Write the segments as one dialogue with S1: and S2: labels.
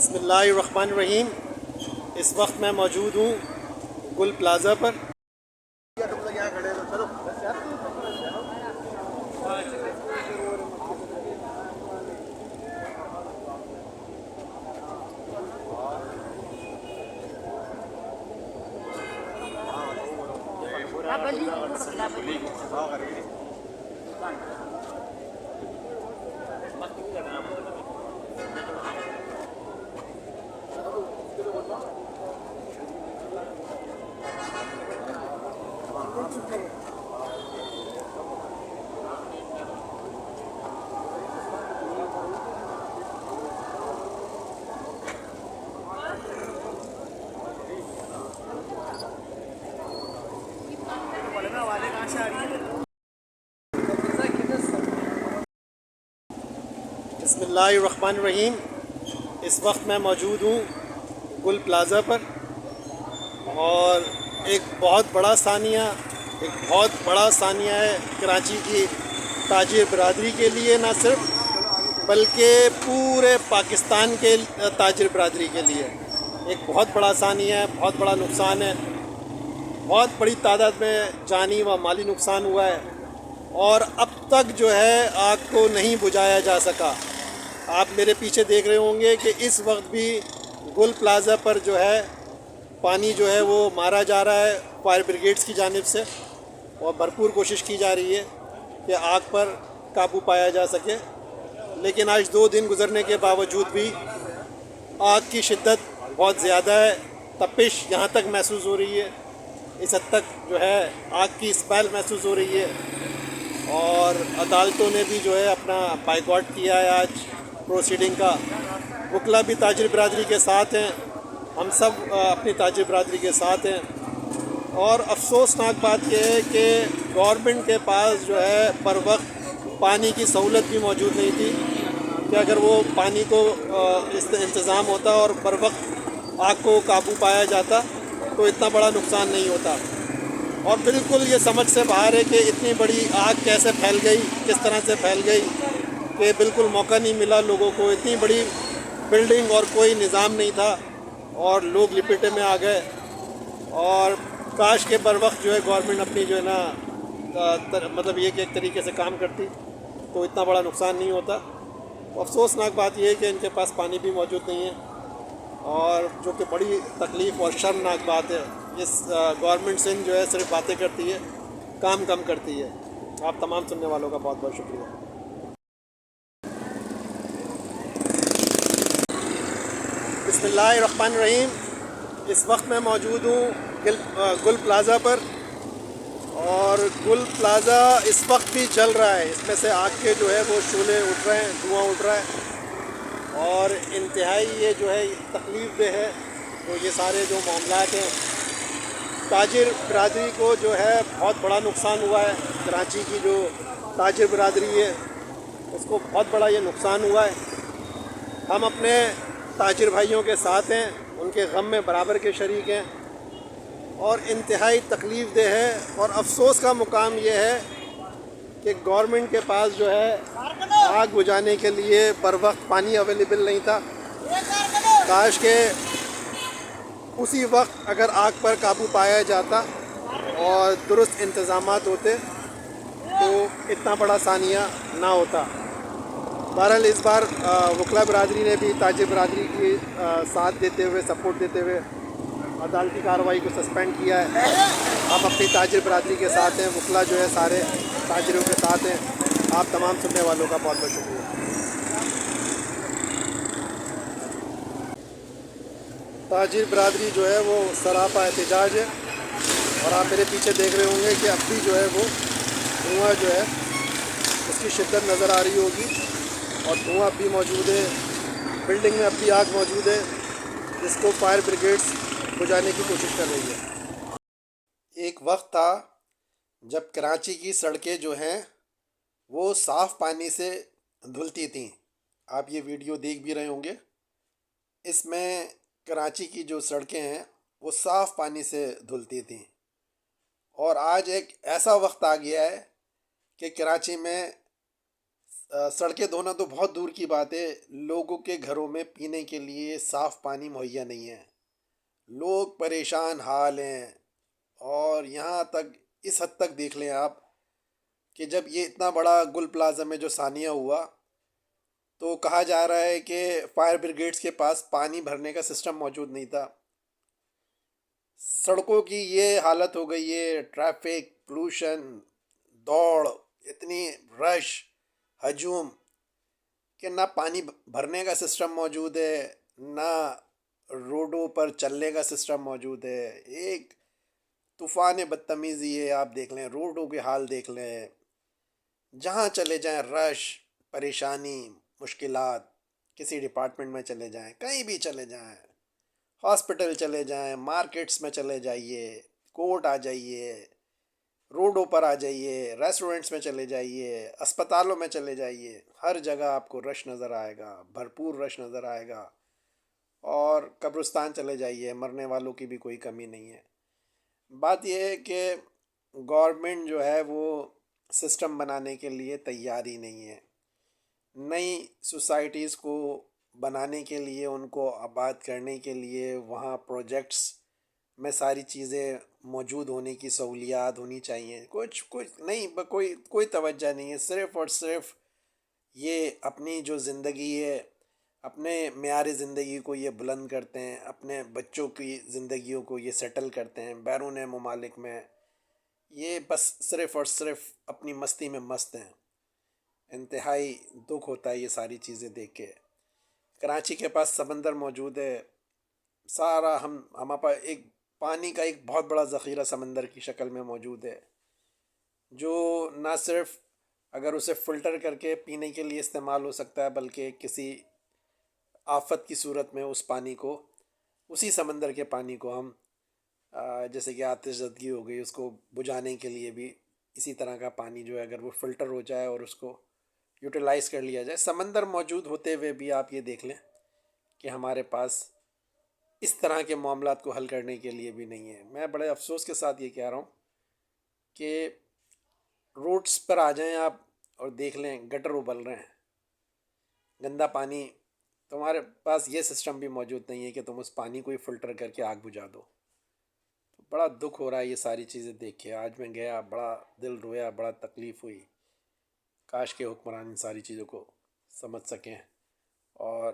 S1: بسم اللہ الرحمن الرحیم۔ اس وقت میں موجود ہوں گل پلازا پر۔ بسم اللہ الرحمن الرحیم۔ اس وقت میں موجود ہوں گل پلازا پر، اور ایک بہت بڑا ثانیہ ہے کراچی کی تاجر برادری کے لیے، نہ صرف بلکہ پورے پاکستان کے تاجر برادری کے لیے ایک بہت بڑا ثانیہ ہے، بہت بڑا نقصان ہے۔ بہت بڑی تعداد میں جانی و مالی نقصان ہوا ہے، اور اب تک جو ہے آگ کو نہیں بجھایا جا سکا۔ آپ میرے پیچھے دیکھ رہے ہوں گے کہ اس وقت بھی گل پلازا پر جو ہے پانی جو ہے وہ مارا جا رہا ہے فائر بریگیڈز کی جانب سے، اور بھرپور کوشش کی جا رہی ہے کہ آگ پر قابو پایا جا سکے۔ لیکن آج 2 دن گزرنے کے باوجود بھی آگ کی شدت بہت زیادہ ہے، تپش یہاں تک محسوس ہو رہی ہے، اس حد تک جو ہے آگ کی اسمیل محسوس ہو رہی ہے۔ اور عدالتوں نے بھی جو ہے اپنا بائیکاٹ کیا ہے آج پروسیڈنگ کا۔ وکلا بھی تاجر برادری کے ساتھ ہیں، ہم سب اپنی تاجر برادری کے ساتھ ہیں۔ اور افسوسناک بات یہ ہے کہ گورنمنٹ کے پاس جو ہے پر وقت پانی کی سہولت بھی موجود نہیں تھی، کہ اگر وہ پانی کو انتظام ہوتا اور پر وقت آگ کو قابو پایا جاتا تو اتنا بڑا نقصان نہیں ہوتا۔ اور بالکل یہ سمجھ سے باہر ہے کہ اتنی بڑی آگ کیسے پھیل گئی، کس طرح سے پھیل گئی، کہ بالکل موقع نہیں ملا لوگوں کو۔ اتنی بڑی بلڈنگ اور کوئی نظام نہیں تھا، اور لوگ لپیٹے میں آ گئے۔ اور کاش کے بر وقت جو ہے گورنمنٹ اپنی جو ہے نا مطلب یہ کہ ایک طریقے سے کام کرتی تو اتنا بڑا نقصان نہیں ہوتا۔ افسوسناک بات یہ ہے کہ ان کے پاس پانی بھی موجود نہیں ہے، اور جو کہ بڑی تکلیف اور شرمناک بات ہے۔ اس گورنمنٹ سندھ جو ہے صرف باتیں کرتی ہے، کام کم کرتی ہے۔ آپ تمام سننے والوں کا بہت بہت شکریہ۔ بسم اللہ الرحمن الرحیم۔ اس وقت میں موجود ہوں گل پلازا پر، اور گل پلازا اس وقت بھی جل رہا ہے۔ اس میں سے آگ کے جو ہے وہ شعلے اٹھ رہے ہیں، دھواں اٹھ رہا ہے، اور انتہائی یہ جو ہے تکلیف دہ ہے۔ تو یہ سارے جو معاملات ہیں، تاجر برادری کو جو ہے بہت بڑا نقصان ہوا ہے۔ کراچی کی جو تاجر برادری ہے اس کو بہت بڑا یہ نقصان ہوا ہے۔ ہم اپنے تاجر بھائیوں کے ساتھ ہیں، ان کے غم میں برابر کے شریک ہیں، اور انتہائی تکلیف دہ ہے۔ اور افسوس کا مقام یہ ہے کہ گورنمنٹ کے پاس جو ہے آگ بجھانے کے لیے بر وقت پانی اویلیبل نہیں تھا۔ کاش کہ اسی وقت اگر آگ پر قابو پایا جاتا اور درست انتظامات ہوتے تو اتنا بڑا ثانیہ نہ ہوتا۔ بہرحال اس بار وکلا برادری نے بھی تاجر برادری کی ساتھ دیتے ہوئے، سپورٹ دیتے ہوئے عدالتی کارروائی کو سسپینڈ کیا ہے۔ آپ اپنی تاجر برادری کے ساتھ ہیں، وکلا جو ہے سارے تاجروں کے ساتھ ہیں۔ آپ تمام سننے والوں کا بہت بہت شکریہ۔ تاجر برادری جو ہے وہ سراپا احتجاج ہے، اور آپ میرے پیچھے دیکھ رہے ہوں گے کہ اب بھی جو ہے وہ دھواں جو ہے اس کی شدت نظر آ رہی ہوگی، اور دھواں اب بھی موجود ہے۔ بلڈنگ میں اب بھی آگ موجود ہے، جس کو فائر بریگیڈز بجھانے کی کوشش کر رہی ہے۔ ایک وقت تھا جب کراچی کی سڑکیں جو ہیں وہ صاف پانی سے دھلتی تھیں۔ آپ یہ ویڈیو دیکھ بھی رہے ہوں گے، اس میں کراچی کی جو سڑکیں ہیں وہ صاف پانی سے دھلتی تھیں۔ اور آج ایک ایسا وقت آ گیا ہے کہ کراچی میں سڑکیں دھونا تو بہت دور کی بات ہے، لوگوں کے گھروں میں پینے کے لیے صاف پانی مہیا نہیں ہے، لوگ پریشان حال ہیں۔ اور یہاں تک، اس حد تک دیکھ لیں آپ کہ جب یہ اتنا بڑا گل پلازا میں جو ثانیہ ہوا تو کہا جا رہا ہے کہ فائر بریگیڈز کے پاس پانی بھرنے کا سسٹم موجود نہیں تھا۔ سڑکوں کی یہ حالت ہو گئی ہے، ٹریفک، پولوشن، دوڑ، اتنی رش، ہجوم، کہ نہ پانی بھرنے کا سسٹم موجود ہے، نہ روڈوں پر چلنے کا سسٹم موجود ہے۔ ایک طوفان بدتمیزی ہے، آپ دیکھ لیں روڈوں کے حال دیکھ لیں، جہاں چلے جائیں رش، پریشانی، مشکلات، کسی ڈپارٹمنٹ میں چلے جائیں، کہیں بھی چلے جائیں، ہاسپٹل چلے جائیں، مارکیٹس میں چلے جائیے، کورٹ آ جائیے، روڈوں پر آ جائیے، ریسٹورنٹس میں چلے جائیے، اسپتالوں میں چلے جائیے، ہر جگہ آپ کو رش نظر آئے گا، بھرپور رش نظر آئے گا۔ اور قبرستان چلے جائیے، مرنے والوں کی بھی کوئی کمی نہیں ہے۔ بات یہ ہے کہ گورنمنٹ جو ہے وہ سسٹم بنانے کے لیے تیار ہی نہیں ہے۔ نئی سوسائٹیز کو بنانے کے لیے، ان کو آباد کرنے کے لیے، وہاں پروجیکٹس میں ساری چیزیں موجود ہونے کی سہولیات ہونی چاہیے، کچھ نہیں، کوئی توجہ نہیں ہے۔ صرف اور صرف یہ اپنی جو زندگی ہے، اپنے معیار زندگی کو یہ بلند کرتے ہیں، اپنے بچوں کی زندگیوں کو یہ سیٹل کرتے ہیں بیرون ممالک میں، یہ بس صرف اور صرف اپنی مستی میں مست ہیں۔ انتہائی دکھ ہوتا ہے یہ ساری چیزیں دیکھ کے۔ کراچی کے پاس سمندر موجود ہے، سارا ہمارے پاس ایک پانی کا ایک بہت بڑا ذخیرہ سمندر کی شکل میں موجود ہے، جو نہ صرف اگر اسے فلٹر کر کے پینے کے لیے استعمال ہو سکتا ہے، بلکہ کسی آفت کی صورت میں اس پانی کو، اسی سمندر کے پانی کو ہم جیسے کہ آتش زدگی ہو گئی، اس کو بجھانے کے لیے بھی اسی طرح کا پانی جو ہے اگر وہ فلٹر ہو جائے اور اس کو یوٹیلائز کر لیا جائے۔ سمندر موجود ہوتے ہوئے بھی آپ یہ دیکھ لیں کہ ہمارے پاس اس طرح کے معاملات کو حل کرنے کے لیے بھی نہیں ہے۔ میں بڑے افسوس کے ساتھ یہ کہہ رہا ہوں کہ روڈس پر آ جائیں آپ اور دیکھ لیں گٹر ابل رہے ہیں، گندا پانی، تمہارے پاس یہ سسٹم بھی موجود نہیں ہے کہ تم اس پانی کو ہی فلٹر کر کے آگ بجھا دو۔ تو بڑا دکھ ہو رہا ہے یہ ساری چیزیں دیکھ کے۔ آج میں گیا، بڑا دل رویا، بڑا تکلیف ہوئی۔ کاش کے حکمران ان ساری چیزوں کو سمجھ سکیں، اور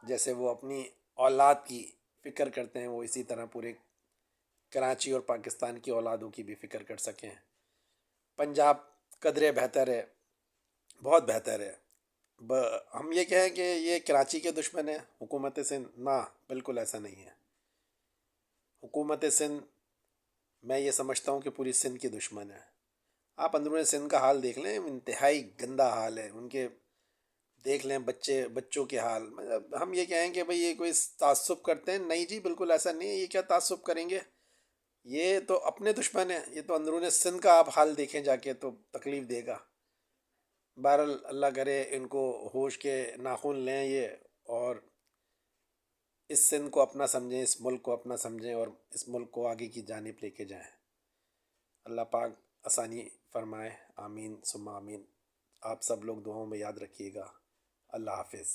S1: جیسے وہ اپنی اولاد کی فکر کرتے ہیں، وہ اسی طرح پورے کراچی اور پاکستان کی اولادوں کی بھی فکر کر سکیں۔ پنجاب قدرے بہتر ہے، بہت بہتر ہے۔ ہم یہ کہیں کہ یہ کراچی کے دشمن ہیں حکومت سندھ، نہ، بالکل ایسا نہیں ہے۔ حکومت سندھ، میں یہ سمجھتا ہوں کہ پوری سندھ کی دشمن ہے۔ آپ اندرون سندھ کا حال دیکھ لیں، انتہائی گندا حال ہے ان کے۔ دیکھ لیں بچوں کے حال۔ مطلب ہم یہ کہیں کہ بھئی یہ کوئی تعصب کرتے ہیں، نہیں جی، بالکل ایسا نہیں ہے۔ یہ کیا تعصب کریں گے؟ یہ تو اپنے دشمن ہیں۔ یہ تو اندرون سندھ کا آپ حال دیکھیں جا کے تو تکلیف دے گا۔ بہرحال اللہ کرے ان کو ہوش کے ناخن لیں یہ، اور اس سندھ کو اپنا سمجھیں، اس ملک کو اپنا سمجھیں، اور اس ملک کو آگے کی جانب لے کے جائیں۔ اللہ پاک آسانی فرمائے، آمین ثم آمین۔ آپ سب لوگ دعاؤں میں یاد رکھیے گا۔ اللہ حافظ۔